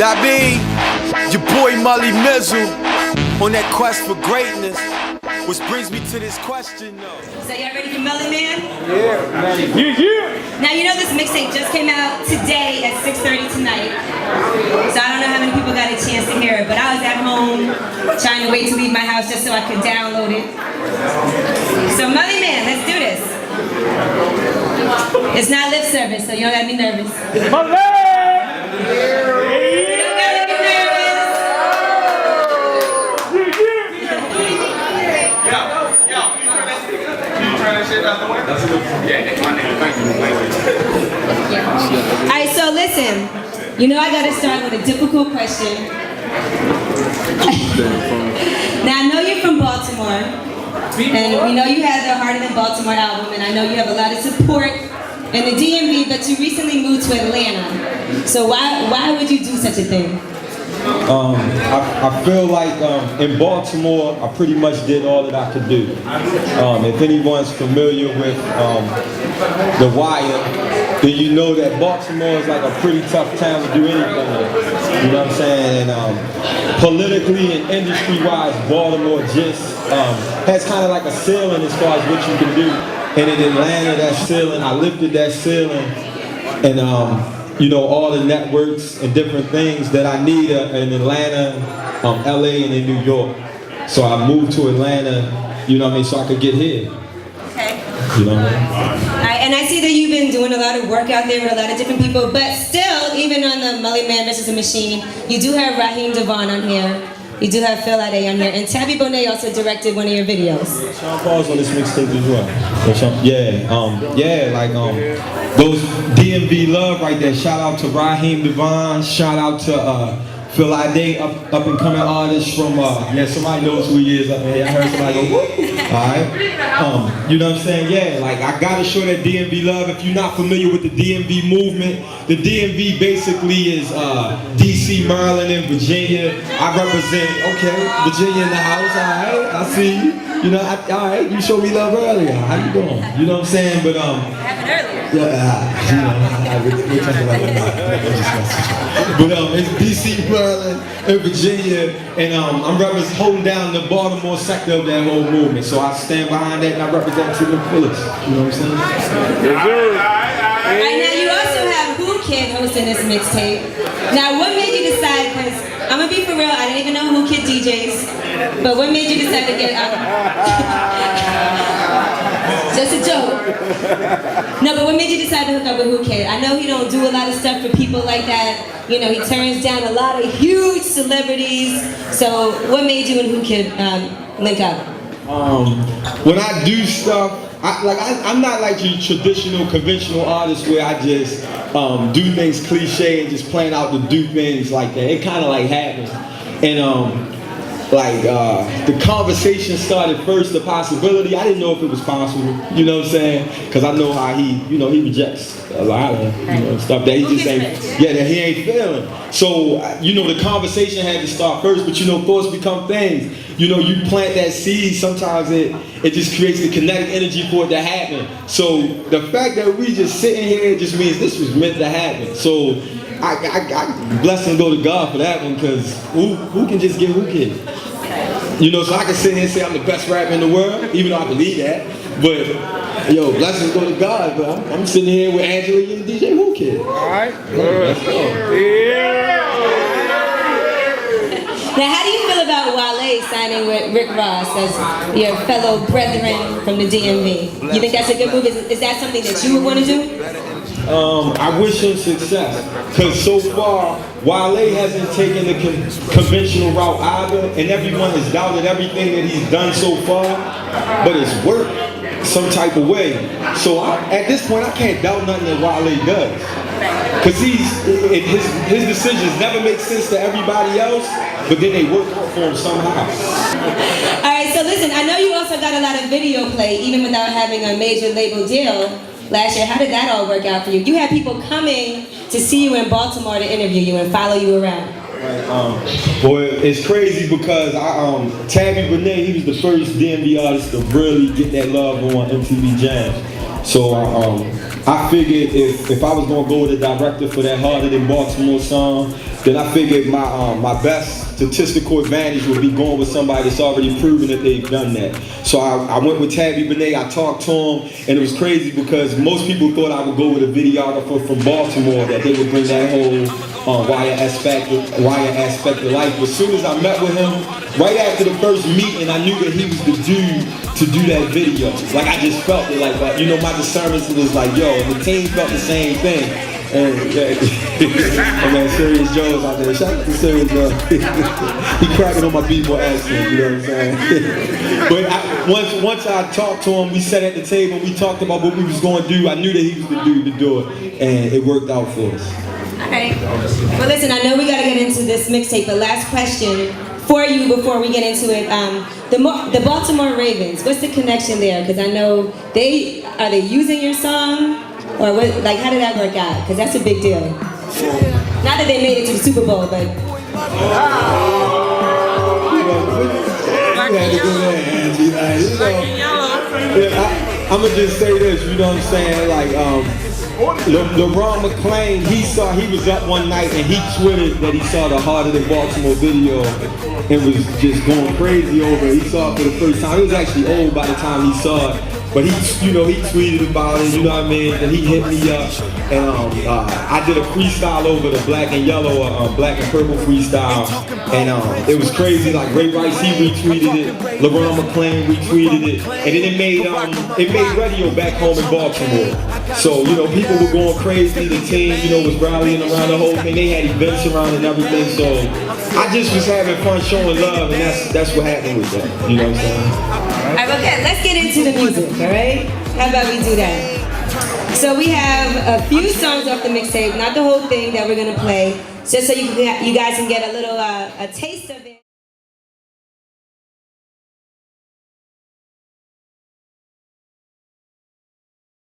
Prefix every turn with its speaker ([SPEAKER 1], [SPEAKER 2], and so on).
[SPEAKER 1] That be your boy Mully Mizzle on that quest for greatness. Which brings me to this question though.
[SPEAKER 2] So y'all ready for Mullyman?
[SPEAKER 3] Yeah, man. Yeah.
[SPEAKER 2] Now you know this mixtape just came out today at 6:30 tonight. So I don't know how many people got a chance to hear it, but I was at home trying to wait to leave my house just so I could download it. So Mullyman, let's do this. It's not lip service, so you don't gotta be nervous.
[SPEAKER 3] Mully!
[SPEAKER 2] Alright, so listen, you know I gotta start with a difficult question. Now I know you're from Baltimore, and we know you had the Harder Than Baltimore album, and I know you have a lot of support in the DMV, but you recently moved to Atlanta. So why would you do such a thing?
[SPEAKER 4] I feel like in Baltimore, I pretty much did all that I could do. If anyone's familiar with The Wire, then you know that Baltimore is like a pretty tough town to do anything in. You know what I'm saying? And politically and industry-wise, Baltimore just has kind of like a ceiling as far as what you can do. And in Atlanta, that ceiling, I lifted that ceiling, and you know, all the networks and different things that I need in Atlanta, LA, and in New York. So I moved to Atlanta, you know what I mean, so I could get here.
[SPEAKER 2] Okay.
[SPEAKER 4] You know what I mean?
[SPEAKER 2] Alright, and I see that you've been doing a lot of work out there with a lot of different people, but still, even on the Mullyman vs. the Machine, you do have Raheem Devon on here. You do have Phil Ade on here, and Tabby Bonet also directed one of your videos.
[SPEAKER 4] Sean Paul's on this mixtape as well. Those DMV love right there. Shout out to Raheem Devon. Shout out to Phil Ade, up and coming artist from somebody knows who he is up here. I heard somebody go, woo! Alright. You know what I'm saying? Yeah, like I gotta show that DMV love. If you're not familiar with the DMV movement, the DMV basically is DC, Maryland, and Virginia. I represent, Virginia in the house, alright, I see you. You know, alright, you showed me love earlier. How you doing? You know what I'm saying? But
[SPEAKER 2] Happened earlier.
[SPEAKER 4] Yeah, we're talking about that. But it's DC, Maryland, and Virginia, and I'm holding down the Baltimore sector of that whole movement. So I stand behind that and I represent to the fullest. You know what I'm saying?
[SPEAKER 2] Right now, you also have Whoo Kid hosting this mixtape. Now, what made you decide? Because I'm gonna be for real, I didn't even know Whoo Kid DJs, but what made you decide to get out? Just a joke. No, but what made you decide to hook up with Whoo Kid? I know he don't do a lot of stuff for people like that. You know, he turns down a lot of huge celebrities. So, what made you and Whoo Kid link up?
[SPEAKER 4] When I do stuff, I'm not like your traditional, conventional artist where I just do things cliche and just plan out to do things like that. It kind of like happens. And the conversation started first, the possibility. I didn't know if it was possible, you know what I'm saying? Because I know how he rejects a lot of stuff that he just ain't, that he ain't feeling. So, the conversation had to start first, but thoughts become things. You plant that seed, sometimes it just creates the kinetic energy for it to happen. So, the fact that we just sitting here just means this was meant to happen. So, I bless and go to God for that one, because who can just get Whoo Kid? So I can sit here and say I'm the best rapper in the world, even though I believe that. But, blessings go to God, but I'm sitting here with Angela and DJ Whoo Kid. Alright. Let's go.
[SPEAKER 3] Yeah.
[SPEAKER 2] Now, how do you feel about Wale signing with Rick Ross as your fellow brethren from the DMV? You think that's a good move? Is that something that you would want to do?
[SPEAKER 4] I wish him success, because so far, Wale hasn't taken the conventional route either, and everyone has doubted everything that he's done so far, but it's worked some type of way. So at this point, I can't doubt nothing that Wale does, because his decisions never make sense to everybody else, but then they work out for him somehow.
[SPEAKER 2] Alright, so listen, I know you also got a lot of video play, even without having a major label deal last year. How did that all work out for you? You had people coming to see you in Baltimore to interview you and follow you around.
[SPEAKER 4] Boy, it's crazy because Tabby Bonet, he was the first DMV artist to really get that love on MTV Jams. So I figured if I was gonna go with a director for that Harder Than Baltimore song, then I figured my best statistical advantage would be going with somebody that's already proven that they've done that. So I went with Tabby Benet. I talked to him, and it was crazy because most people thought I would go with a videographer from Baltimore, that they would bring that whole wire aspect of life. But as soon as I met with him, right after the first meeting, I knew that he was the dude to do that video. Like, I just felt it, like, you know, my discernment was like, yo, and the team felt the same thing. And man, Serious Joe's out there. Shout out to Serious Joe. He cracking on my people accent, you know what I'm saying? But once I talked to him, we sat at the table, we talked about what we was going to do. I knew that he was the dude to do it, and it worked out for us.
[SPEAKER 2] All right. Well, listen, I know we got to get into this mixtape, but last question for you before we get into it. The Baltimore Ravens, what's the connection there? Because I know are they using your song? Or what, like, how did that work out? Because that's a big deal. Not that they made it to the Super Bowl, but...
[SPEAKER 4] I'm gonna just say this, you know what I'm saying? Like, LeBron McClain, he was up one night and he tweeted that he saw the Harder Than Baltimore video and was just going crazy over it. He saw it for the first time. He was actually old by the time he saw it. But he, you know, he tweeted about it, you know what I mean? And he hit me up, and I did a freestyle over the black and yellow, black and purple freestyle, and it was crazy. Like Ray Rice, he retweeted it, LeBron McClain retweeted it, and then it made radio back home in Baltimore. So, you know, people were going crazy. The team, you know, was rallying around the whole thing. They had events around and everything. So I just was having fun, showing love, and that's what happened with that. You know what I'm saying?
[SPEAKER 2] All right, okay, let's get into the music, all right? How about we do that? So we have a few songs off the mixtape, not the whole thing that we're gonna play, just so you guys can get a little a taste of it.